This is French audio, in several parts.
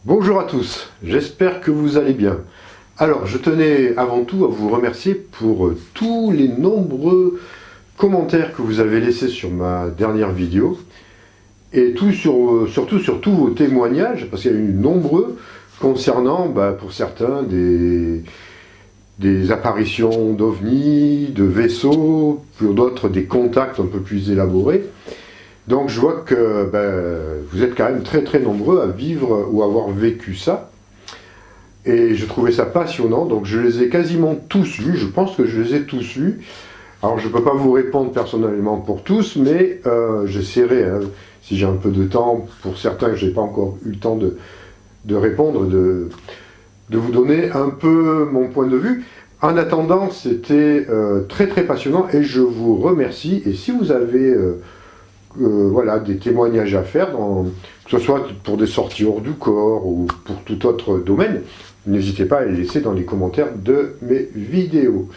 Bonjour à tous, j'espère que vous allez bien. Alors, je tenais avant tout à vous remercier pour tous les nombreux commentaires que vous avez laissés sur ma dernière vidéo et surtout sur tous vos témoignages, parce qu'il y a eu nombreux concernant, pour certains, des apparitions d'ovnis, de vaisseaux, pour d'autres des contacts un peu plus élaborés. Donc je vois que vous êtes quand même très nombreux à vivre ou avoir vécu ça. Et je trouvais ça passionnant, donc je les ai quasiment tous lus, je pense que je les ai tous lus. Alors je ne peux pas vous répondre personnellement pour tous, mais j'essaierai, si j'ai un peu de temps, pour certains que je n'ai pas encore eu le temps de répondre, de vous donner un peu mon point de vue. En attendant, c'était très passionnant et je vous remercie. Et si vous avez... voilà, des témoignages à faire, que ce soit pour des sorties hors du corps ou pour tout autre domaine, n'hésitez pas à les laisser dans les commentaires de mes vidéos.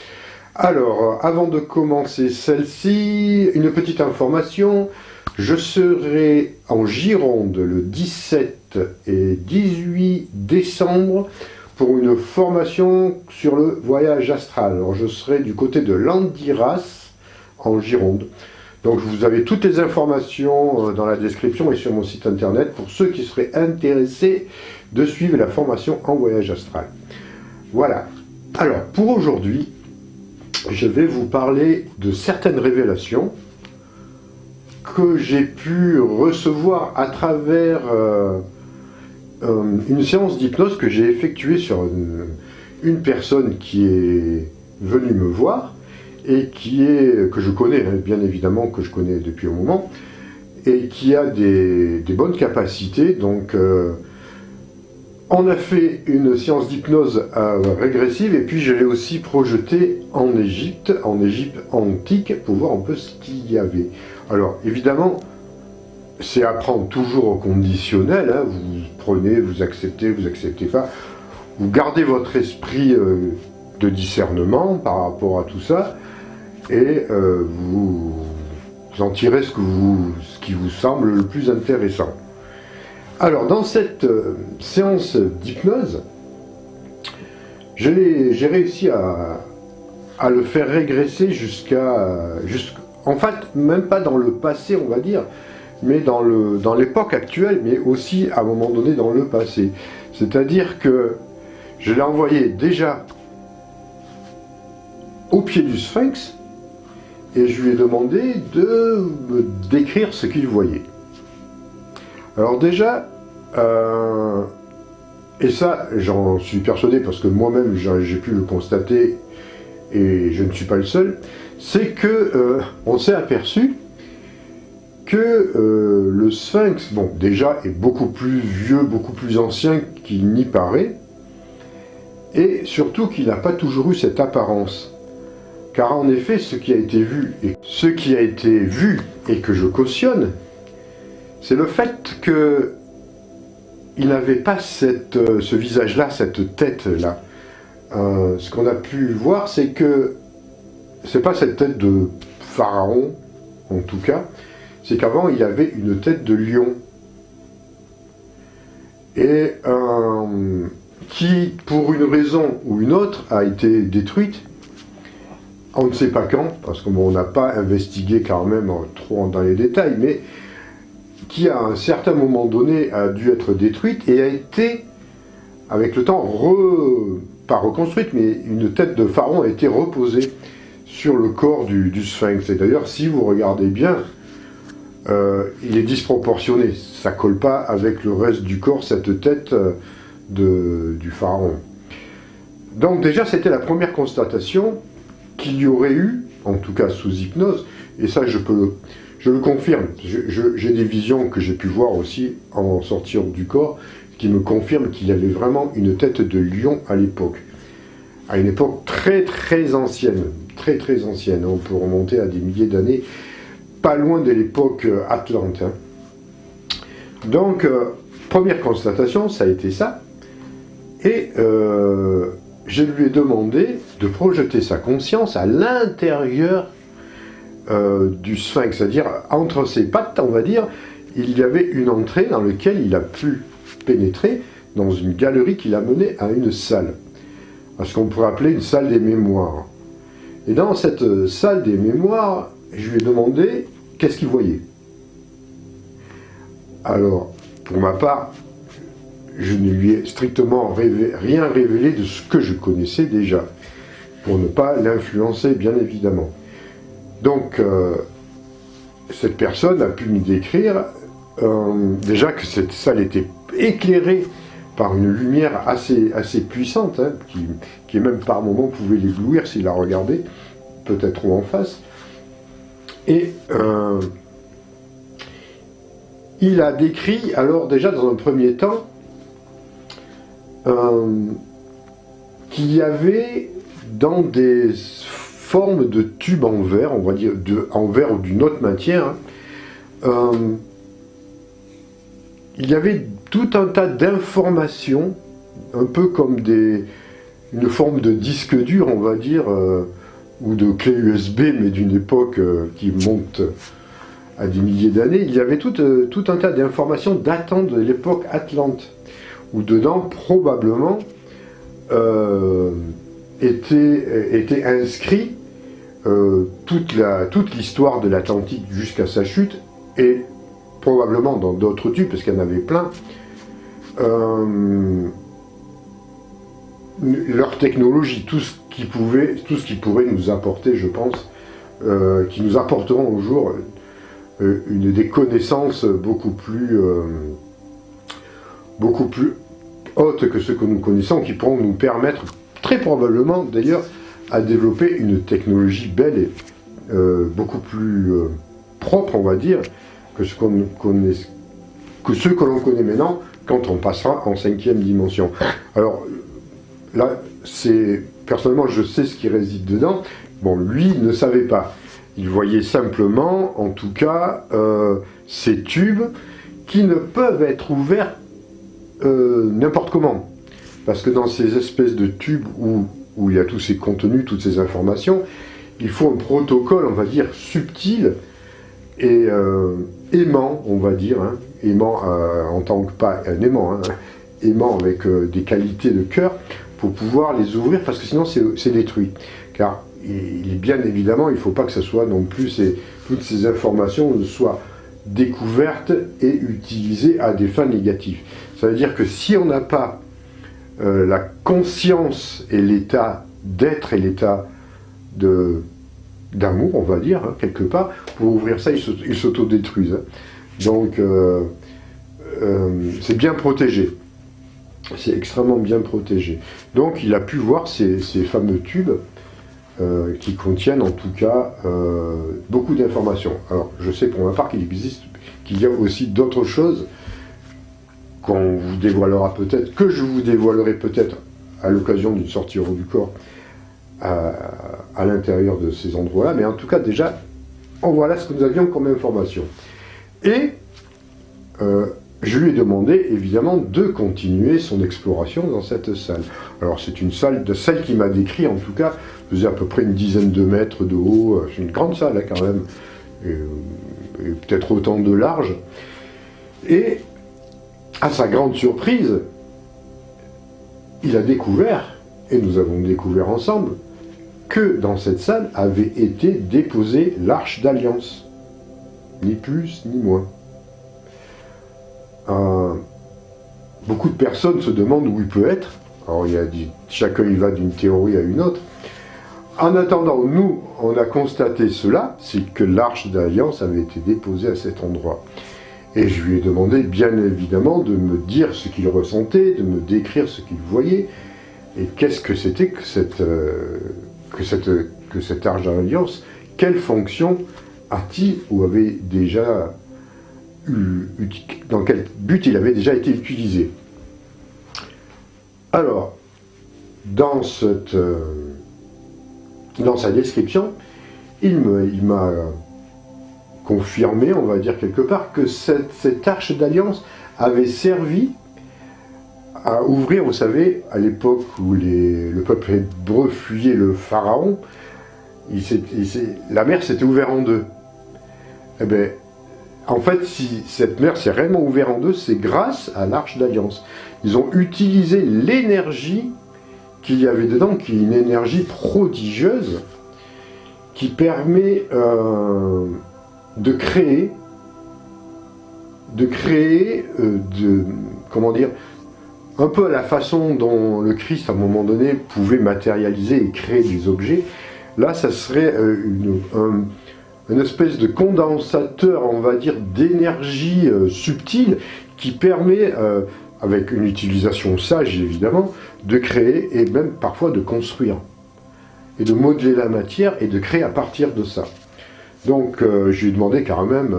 Alors, avant de commencer celle-ci, une petite information, je serai en Gironde le 17 et 18 décembre pour une formation sur le voyage astral. Alors, je serai du côté de Landiras, en Gironde. Donc vous avez toutes les informations dans la description et sur mon site internet pour ceux qui seraient intéressés de suivre la formation en voyage astral. Voilà. Alors pour aujourd'hui, je vais vous parler de certaines révélations que j'ai pu recevoir à travers une séance d'hypnose que j'ai effectuée sur une personne qui est venue me voir et que je connais, bien évidemment, que je connais depuis un moment, et qui a des bonnes capacités. Donc, on a fait une séance d'hypnose régressive, et puis je l'ai aussi projetée en Égypte antique, pour voir un peu ce qu'il y avait. Alors, évidemment, c'est à prendre toujours au conditionnel, vous prenez, vous acceptez pas, vous gardez votre esprit de discernement par rapport à tout ça, et vous en tirez ce qui vous semble le plus intéressant. Alors, dans cette séance d'hypnose, j'ai réussi à le faire régresser en fait, même pas dans le passé, on va dire, mais dans l'époque actuelle, mais aussi, à un moment donné, dans le passé. C'est-à-dire que je l'ai envoyé déjà au pied du Sphinx, et je lui ai demandé de me décrire ce qu'il voyait. Alors déjà, et ça j'en suis persuadé parce que moi-même j'ai pu le constater et je ne suis pas le seul, c'est que on s'est aperçu que le Sphinx, bon déjà est beaucoup plus vieux, beaucoup plus ancien qu'il n'y paraît, et surtout qu'il n'a pas toujours eu cette apparence. Car en effet, ce qui a été vu et que je cautionne, c'est le fait qu'il n'avait pas ce visage-là, cette tête-là. Ce qu'on a pu voir, c'est que c'est pas cette tête de pharaon, en tout cas, c'est qu'avant il avait une tête de lion. Et qui, pour une raison ou une autre, a été détruite. On ne sait pas quand, parce qu'on n'a pas investigué quand même trop dans les détails, mais qui à un certain moment donné a dû être détruite et a été, avec le temps, pas reconstruite, mais une tête de pharaon a été reposée sur le corps du Sphinx. Et d'ailleurs, si vous regardez bien, il est disproportionné. Ça colle pas avec le reste du corps, cette tête du pharaon. Donc déjà, c'était la première constatation qu'il y aurait eu, en tout cas sous hypnose, et ça je peux Je le confirme, j'ai des visions que j'ai pu voir aussi en sortir du corps, qui me confirment qu'il avait vraiment une tête de lion à l'époque. À une époque très très ancienne, très très ancienne, on peut remonter à des milliers d'années, pas loin de l'époque Atlante. Hein. Donc, première constatation, ça a été ça, et je lui ai demandé de projeter sa conscience à l'intérieur du sphinx, c'est-à-dire entre ses pattes, on va dire, il y avait une entrée dans laquelle il a pu pénétrer dans une galerie qui l'a mené à une salle, à ce qu'on pourrait appeler une salle des mémoires. Et dans cette salle des mémoires, je lui ai demandé qu'est-ce qu'il voyait. Alors, pour ma part, je ne lui ai strictement rien révélé de ce que je connaissais déjà, pour ne pas l'influencer, bien évidemment. Donc, cette personne a pu me décrire déjà que cette salle était éclairée par une lumière assez puissante, hein, qui même par moments pouvait l'éblouir s'il la regardait, peut-être trop en face. Et il a décrit, alors déjà dans un premier temps, qu'il y avait dans des formes de tubes en verre, on va dire en verre ou d'une autre matière, hein, il y avait tout un tas d'informations, un peu comme une forme de disque dur, on va dire, ou de clé USB, mais d'une époque qui monte à des milliers d'années. Il y avait tout un tas d'informations datant de l'époque Atlante, où dedans, probablement, était inscrit toute l'histoire de l'Atlantique jusqu'à sa chute, et probablement dans d'autres tubes, parce qu'il y en avait plein, leur technologie, tout ce qui pourrait nous apporter, je pense, qui nous apporteront au jour des connaissances beaucoup plus hautes que ce que nous connaissons, qui pourront nous permettre, très probablement d'ailleurs, à développer une technologie belle et beaucoup plus propre, on va dire, que ce que l'on connaît maintenant, quand on passera en 5e dimension. Alors, là, personnellement, je sais ce qui réside dedans. Bon, lui ne savait pas. Il voyait simplement, en tout cas, ces tubes qui ne peuvent être ouverts n'importe comment. Parce que dans ces espèces de tubes où il y a tous ces contenus, toutes ces informations, il faut un protocole, on va dire, subtil et aimant, on va dire, hein, aimant en tant que pas un aimant, hein, aimant avec des qualités de cœur, pour pouvoir les ouvrir, parce que sinon c'est détruit. Car bien évidemment, il ne faut pas que ce soit non plus toutes ces informations soient découvertes et utilisées à des fins négatives. Ça veut dire que si on n'a pas la conscience et l'état d'être et l'état d'amour, on va dire, hein, quelque part, pour ouvrir ça, ils s'autodétruisent. Hein. Donc, c'est bien protégé. C'est extrêmement bien protégé. Donc, il a pu voir ces fameux tubes qui contiennent, en tout cas, beaucoup d'informations. Alors, je sais pour ma part qu'il y a aussi d'autres choses qu'on vous dévoilera peut-être, que je vous dévoilerai peut-être à l'occasion d'une sortie hors du corps à l'intérieur de ces endroits-là, mais en tout cas déjà, voilà ce que nous avions comme information. Et je lui ai demandé évidemment de continuer son exploration dans cette salle. Alors c'est une salle, de celle qu'il m'a décrit en tout cas, faisait à peu près une dizaine de mètres de haut, c'est une grande salle hein, quand même, et peut-être autant de large. Et à sa grande surprise, il a découvert, et nous avons découvert ensemble, que dans cette salle avait été déposée l'Arche d'Alliance. Ni plus, ni moins. Beaucoup de personnes se demandent où il peut être. Alors, chacun y va d'une théorie à une autre. En attendant, nous, on a constaté cela, c'est que l'Arche d'Alliance avait été déposée à cet endroit. Et je lui ai demandé, bien évidemment, de me dire ce qu'il ressentait, de me décrire ce qu'il voyait, et qu'est-ce que c'était que cette Arche d'Alliance, quelle fonction a-t-il ou avait déjà dans quel but il avait déjà été utilisé. Alors, dans sa description, il m'a confirmé, on va dire quelque part, que cette arche d'alliance avait servi à ouvrir, vous savez, à l'époque où le peuple hébreu fuyait le pharaon, la mer s'était ouverte en deux. Eh bien, en fait, si cette mer s'est réellement ouverte en deux, c'est grâce à l'Arche d'Alliance. Ils ont utilisé l'énergie qu'il y avait dedans, qui est une énergie prodigieuse, qui permet de créer, comment dire, un peu à la façon dont le Christ, à un moment donné, pouvait matérialiser et créer des objets. Là, ça serait une espèce de condensateur, on va dire, d'énergie subtile qui permet, avec une utilisation sage évidemment, de créer et même parfois de construire. Et de modeler la matière et de créer à partir de ça. Donc je lui ai demandé quand même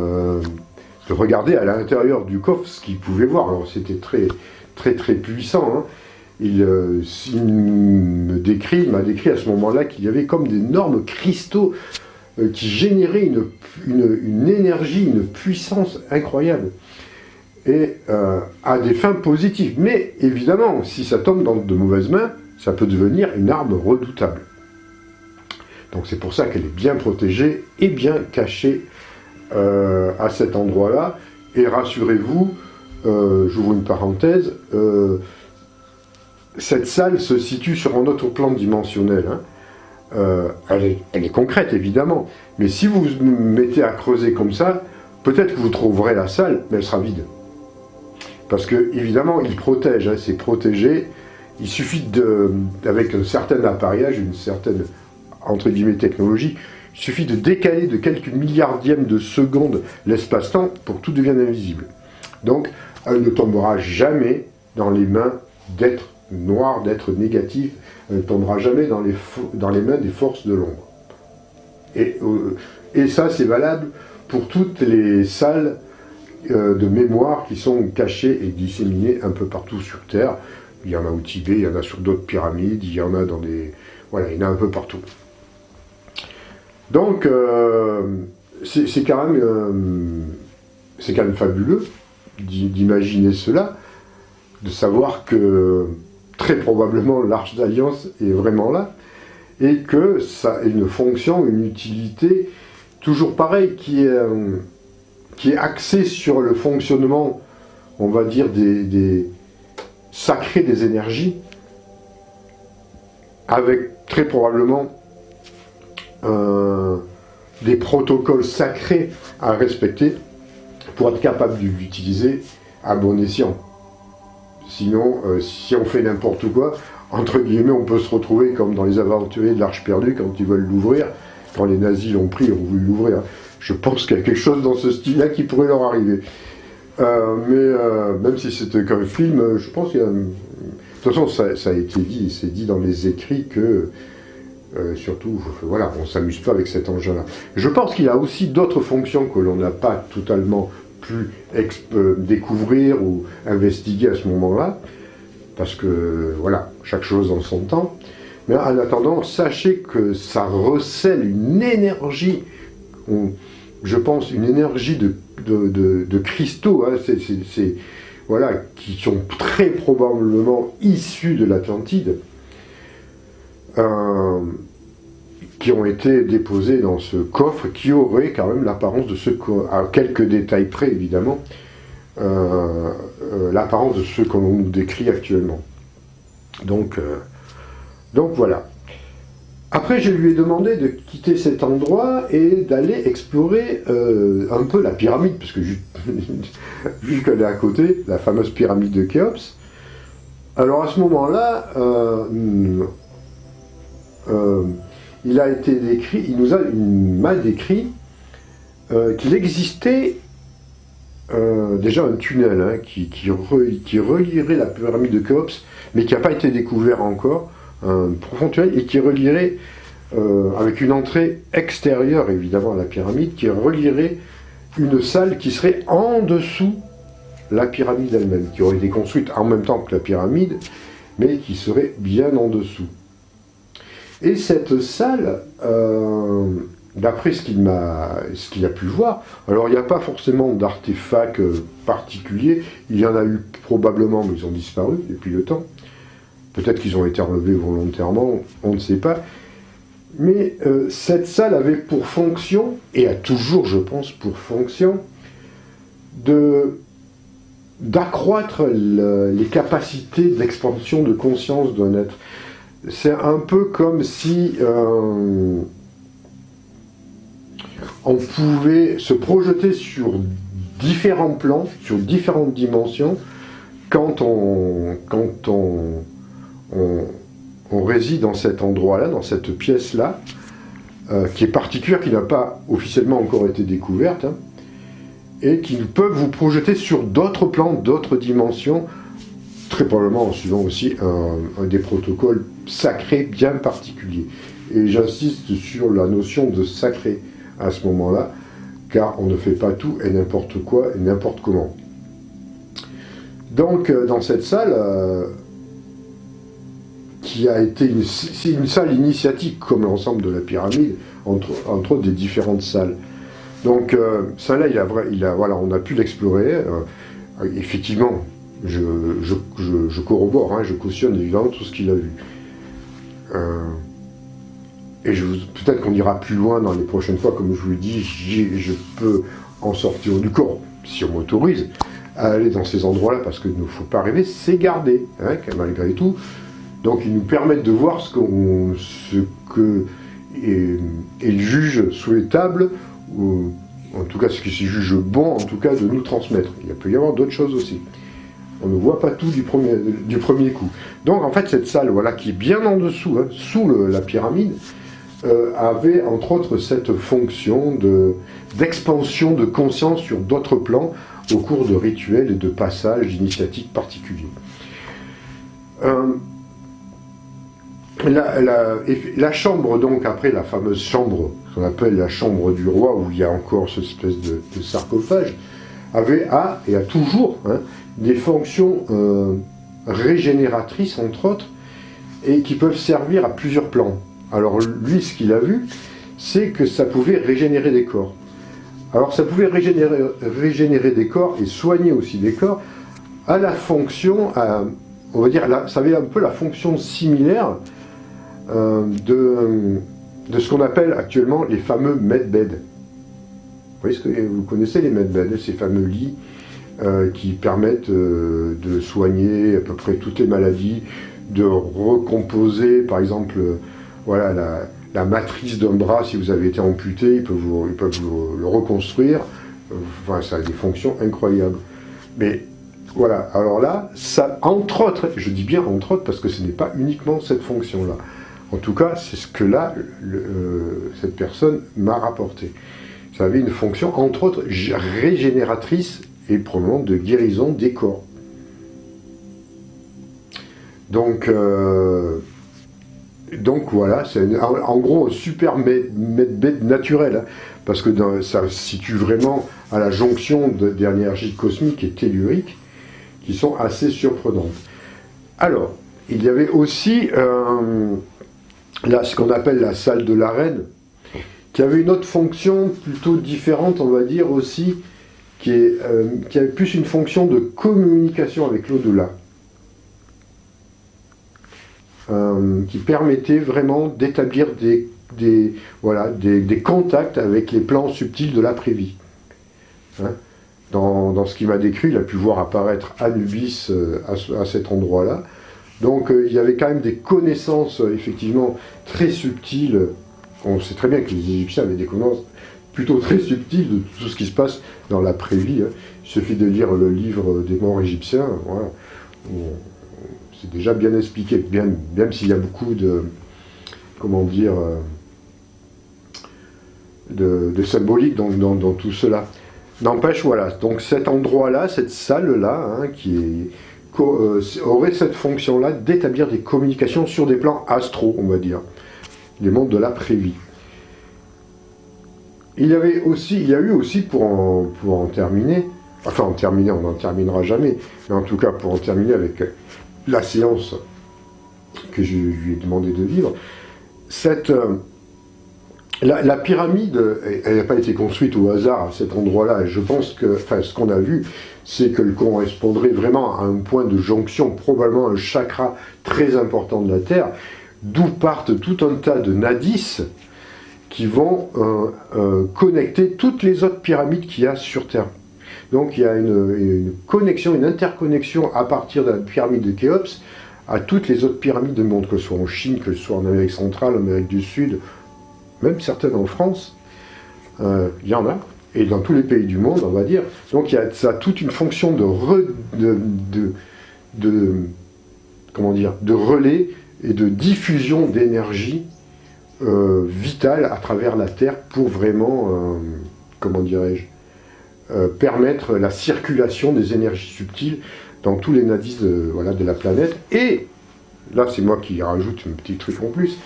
de regarder à l'intérieur du coffre ce qu'il pouvait voir. Alors c'était très puissant. Hein. Il m'a décrit à ce moment-là qu'il y avait comme d'énormes cristaux qui généraient une énergie, une puissance incroyable. Et à des fins positives. Mais évidemment, si ça tombe dans de mauvaises mains, ça peut devenir une arme redoutable. Donc c'est pour ça qu'elle est bien protégée et bien cachée à cet endroit-là. Et rassurez-vous, j'ouvre une parenthèse, cette salle se situe sur un autre plan dimensionnel. Hein. Elle est concrète évidemment, mais si vous vous mettez à creuser comme ça, peut-être que vous trouverez la salle, mais elle sera vide. Parce que évidemment, il protège, hein, c'est protégé. Il suffit avec un certain appareillage, une certaine entre guillemets technologie, il suffit de décaler de quelques milliardièmes de secondes l'espace-temps pour que tout devienne invisible. Donc, elle ne tombera jamais dans les mains d'êtres noirs, d'êtres négatifs, elle ne tombera jamais dans les mains des forces de l'ombre. Et ça, c'est valable pour toutes les salles de mémoire qui sont cachées et disséminées un peu partout sur Terre. Il y en a au Tibet, il y en a sur d'autres pyramides, il y en a dans des... Voilà, il y en a un peu partout. Donc, c'est quand même fabuleux d'imaginer cela, de savoir que très probablement l'Arche d'Alliance est vraiment là, et que ça a une fonction, une utilité, toujours pareil, qui est axée sur le fonctionnement, on va dire, des sacrés des énergies, avec très probablement des protocoles sacrés à respecter pour être capable d'utiliser à bon escient. Sinon, si on fait n'importe quoi, entre guillemets, on peut se retrouver comme dans les aventuriers de l'Arche perdue quand ils veulent l'ouvrir, quand les nazis l'ont pris et ont voulu l'ouvrir. Je pense qu'il y a quelque chose dans ce style-là qui pourrait leur arriver. Même si c'était qu'un film, je pense qu'il y a... De toute façon, ça a été dit, c'est dit dans les écrits que, surtout, voilà, on ne s'amuse pas avec cet engin-là. Je pense qu'il a aussi d'autres fonctions que l'on n'a pas totalement pu découvrir ou investiguer à ce moment-là, parce que, voilà, chaque chose en son temps. Mais en attendant, sachez que ça recèle une énergie, je pense, une énergie de cristaux, hein, voilà, qui sont très probablement issus de l'Atlantide, qui ont été déposés dans ce coffre, qui aurait quand même l'apparence de ceux, à quelques détails près évidemment, l'apparence de ceux qu'on nous décrit actuellement. Donc voilà. Après, je lui ai demandé de quitter cet endroit et d'aller explorer un peu la pyramide, parce que vu qu'elle est à côté, la fameuse pyramide de Khéops. Alors à ce moment-là, il a été décrit, il m'a décrit qu'il existait déjà un tunnel hein, qui relierait la pyramide de Khéops, mais qui n'a pas été découvert encore, un profond tunnel, et qui relierait avec une entrée extérieure évidemment à la pyramide, qui relierait une salle qui serait en dessous la pyramide elle-même, qui aurait été construite en même temps que la pyramide, mais qui serait bien en dessous. Et cette salle, d'après ce qu'il a pu voir, alors il n'y a pas forcément d'artefacts particuliers, il y en a eu probablement, mais ils ont disparu depuis le temps. Peut-être qu'ils ont été enlevés volontairement, on ne sait pas. Mais cette salle avait pour fonction, et a toujours, je pense, pour fonction, d'accroître les capacités d'expansion de conscience d'un être. C'est un peu comme si on pouvait se projeter sur différents plans, sur différentes dimensions, quand on réside dans cet endroit-là, dans cette pièce-là, qui est particulière, qui n'a pas officiellement encore été découverte, hein, et qui peuvent vous projeter sur d'autres plans, d'autres dimensions, très probablement en suivant aussi un des protocoles sacrés bien particuliers. Et j'insiste sur la notion de sacré à ce moment-là, car on ne fait pas tout et n'importe quoi et n'importe comment. Donc dans cette salle, qui a été une salle initiatique comme l'ensemble de la pyramide, entre autres des différentes salles. Donc celle-là, voilà, on a pu l'explorer. Effectivement, je corrobore, hein, je cautionne évidemment tout ce qu'il a vu. Et peut-être qu'on ira plus loin dans les prochaines fois, comme je vous le dis, je peux en sortir du corps, si on m'autorise, à aller dans ces endroits-là, parce qu'il ne faut pas rêver, c'est garder, hein, malgré tout. Donc ils nous permettent de voir ce que ils jugent souhaitable, ou en tout cas ce qu'ils jugent bon, en tout cas de nous transmettre. Il peut y avoir d'autres choses aussi. On ne voit pas tout du premier coup. Donc en fait cette salle, voilà, qui est bien en dessous, hein, sous la pyramide, avait entre autres cette fonction d'expansion de conscience sur d'autres plans au cours de rituels et de passages initiatiques particuliers. La chambre, donc, après la fameuse chambre, qu'on appelle la chambre du roi, où il y a encore cette espèce de sarcophage, avait et a toujours, hein, des fonctions régénératrices, entre autres, et qui peuvent servir à plusieurs plans. Alors lui, ce qu'il a vu, c'est que ça pouvait régénérer des corps. Alors ça pouvait régénérer des corps et soigner aussi des corps, à la fonction, on va dire, ça avait un peu la fonction similaire de ce qu'on appelle actuellement les fameux medbeds. Vous connaissez les medbeds, ces fameux lits qui permettent de soigner à peu près toutes les maladies, de recomposer, par exemple, voilà, la matrice d'un bras, si vous avez été amputé, ils peuvent vous le reconstruire. Enfin, ça a des fonctions incroyables. Mais voilà, alors là, ça, entre autres, je dis bien entre autres parce que ce n'est pas uniquement cette fonction-là. En tout cas, c'est ce que là, cette personne m'a rapporté. Ça avait une fonction, entre autres, régénératrice et probablement de guérison des corps. Donc voilà, c'est en gros un super medbed naturel, hein, parce que ça se situe vraiment à la jonction d'énergie cosmique et tellurique, qui sont assez surprenantes. Alors, il y avait aussi ce qu'on appelle la salle de l'arène, qui avait une autre fonction plutôt différente, on va dire aussi, qui avait plus une fonction de communication avec l'au-delà, qui permettait vraiment d'établir des contacts avec les plans subtils de l'après-vie. Hein, dans ce qu'il m'a décrit, il a pu voir apparaître Anubis à cet endroit-là. Donc il y avait quand même des connaissances effectivement très subtiles. On sait très bien que les Égyptiens avaient des connaissances plutôt très subtiles de tout ce qui se passe dans l'après-vie. Hein. Il suffit de lire le livre des morts égyptiens, voilà. C'est déjà bien expliqué, même s'il y a beaucoup de, comment dire, de symbolique dans tout cela. N'empêche, voilà, donc cet endroit-là, cette salle-là, hein, aurait cette fonction-là d'établir des communications sur des plans astraux, on va dire. les mondes de l'après-vie. Il y a eu aussi, pour en terminer, enfin on n'en terminera jamais, mais en tout cas pour en terminer avec la séance que je lui ai demandé de vivre, la pyramide, elle n'a pas été construite au hasard à cet endroit-là, et je pense que, enfin ce qu'on a vu, c'est qu'elle correspondrait vraiment à un point de jonction, probablement un chakra très important de la Terre, d'où partent tout un tas de nadis qui vont connecter toutes les autres pyramides qu'il y a sur Terre. Donc il y a une connexion, une interconnexion à partir de la pyramide de Khéops à toutes les autres pyramides du monde, que ce soit en Chine, que ce soit en Amérique centrale, en Amérique du Sud, même certaines en France, il y en a, et dans tous les pays du monde, on va dire. Donc ça a toute une fonction de relais et de diffusion d'énergie vitale à travers la Terre pour vraiment, comment dirais-je, permettre la circulation des énergies subtiles dans tous les nadis de la planète. Et, là c'est moi qui rajoute un petit truc en plus,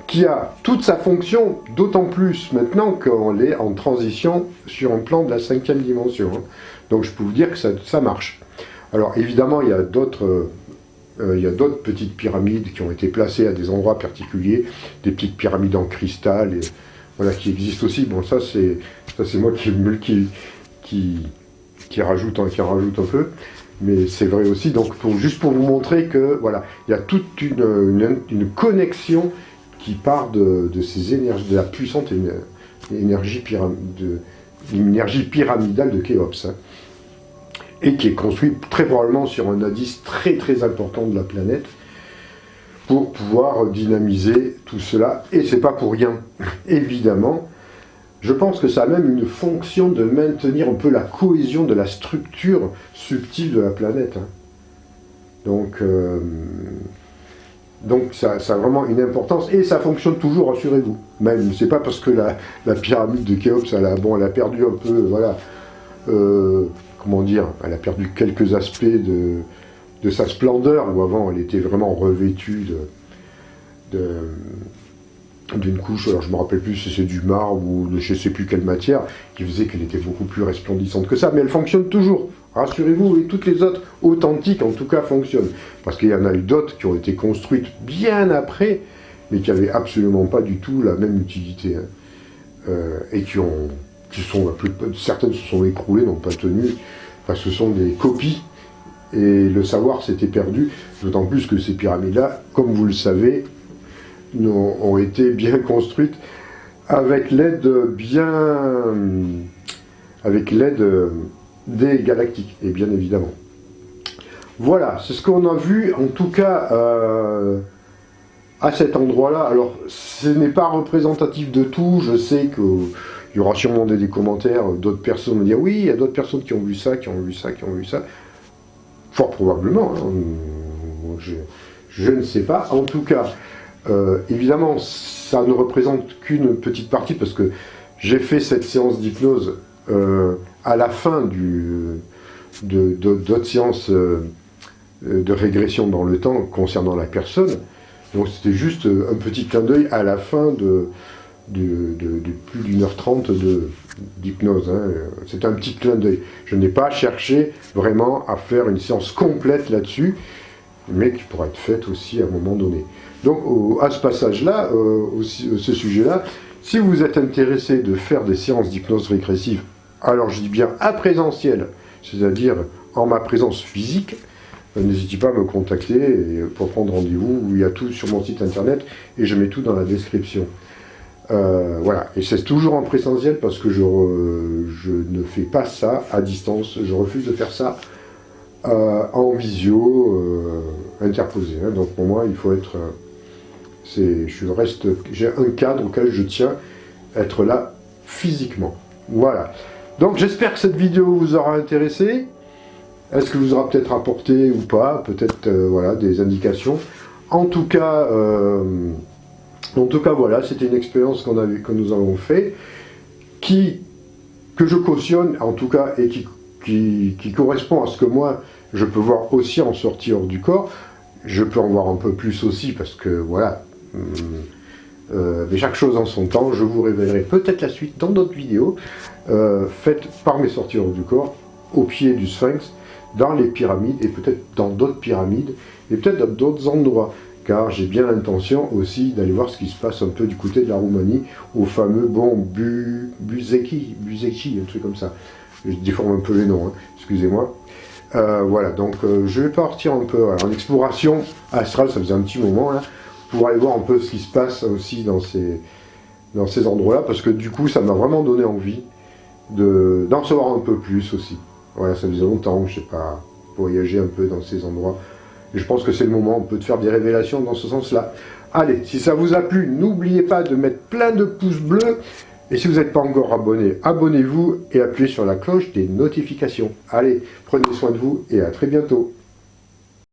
qui a toute sa fonction, d'autant plus maintenant qu'on est en transition sur un plan de la 5e dimension. Hein. Donc je peux vous dire que ça marche. Alors évidemment, il y a d'autres petites pyramides qui ont été placées à des endroits particuliers, des petites pyramides en cristal, et, voilà, qui existent aussi. Bon, ça c'est moi qui rajoute un peu. Mais c'est vrai aussi, donc juste pour vous montrer que voilà, il y a toute une connexion qui part de ces énergies, de la puissante énergie pyramidale de Khéops, hein, et qui est construite très probablement sur un indice très très important de la planète pour pouvoir dynamiser tout cela, et c'est pas pour rien, évidemment. Je pense que ça a même une fonction de maintenir un peu la cohésion de la structure subtile de la planète. Hein. Donc ça a vraiment une importance, et ça fonctionne toujours, rassurez-vous. Même, c'est pas parce que la pyramide de Khéops, elle a perdu un peu, voilà, comment dire, elle a perdu quelques aspects de sa splendeur, où avant elle était vraiment revêtue d'une couche, alors je me rappelle plus si c'est du marbre ou de je sais plus quelle matière, qui faisait qu'elle était beaucoup plus resplendissante que ça, mais elle fonctionne toujours, rassurez-vous, et toutes les autres authentiques en tout cas fonctionnent, parce qu'il y en a eu d'autres qui ont été construites bien après, mais qui n'avaient absolument pas du tout la même utilité, hein, et certaines se sont écroulées, n'ont pas tenu, enfin ce sont des copies, et le savoir s'était perdu, d'autant plus que ces pyramides-là, comme vous le savez, ont été bien construites avec l'aide des galactiques, et bien évidemment. Voilà, c'est ce qu'on a vu en tout cas à cet endroit-là. Alors ce n'est pas représentatif de tout, je sais qu'il y aura sûrement des commentaires, d'autres personnes vont dire oui, il y a d'autres personnes qui ont vu ça, qui ont vu ça, qui ont vu ça. Fort probablement, hein. Je ne sais pas, en tout cas. Évidemment, ça ne représente qu'une petite partie, parce que j'ai fait cette séance d'hypnose à la fin d'autres séances de régression dans le temps concernant la personne. Donc c'était juste un petit clin d'œil à la fin de plus d'1h30 d'hypnose. Hein. C'était un petit clin d'œil. Je n'ai pas cherché vraiment à faire une séance complète là-dessus, mais qui pourra être faite aussi à un moment donné. Donc à ce passage-là, ce sujet-là, si vous êtes intéressé de faire des séances d'hypnose régressive, alors je dis bien à présentiel, c'est-à-dire en ma présence physique, n'hésitez pas à me contacter pour prendre rendez-vous, il y a tout sur mon site internet, et je mets tout dans la description. Voilà, et c'est toujours en présentiel, parce que je ne fais pas ça à distance, je refuse de faire ça en visio interposé. Hein. Donc pour moi, il faut être... j'ai un cadre auquel je tiens, être là physiquement. Voilà. Donc j'espère que cette vidéo vous aura intéressé. Est-ce que vous aura peut-être apporté ou pas, peut-être voilà, des indications. En tout cas voilà, c'était une expérience que nous avons fait, que je cautionne en tout cas, et qui correspond à ce que moi je peux voir aussi en sortie hors du corps. Je peux en voir un peu plus aussi, parce que voilà, Mais chaque chose en son temps, je vous révélerai peut-être la suite dans d'autres vidéos, faites par mes sorties hors du corps, au pied du Sphinx, dans les pyramides, et peut-être dans d'autres pyramides, et peut-être dans d'autres endroits, car j'ai bien l'intention aussi d'aller voir ce qui se passe un peu du côté de la Roumanie, au fameux, Buzeki, un truc comme ça. Je déforme un peu les noms, hein, excusez-moi. Voilà, donc je vais partir un peu en exploration astrale, ça faisait un petit moment, là, pour aller voir un peu ce qui se passe aussi dans ces endroits-là, parce que du coup, ça m'a vraiment donné envie d'en savoir un peu plus aussi. Voilà, ça faisait longtemps, je sais pas, voyager un peu dans ces endroits. Et je pense que c'est le moment un peu de faire des révélations dans ce sens-là. Allez, si ça vous a plu, n'oubliez pas de mettre plein de pouces bleus. Et si vous n'êtes pas encore abonné, abonnez-vous et appuyez sur la cloche des notifications. Allez, prenez soin de vous et à très bientôt.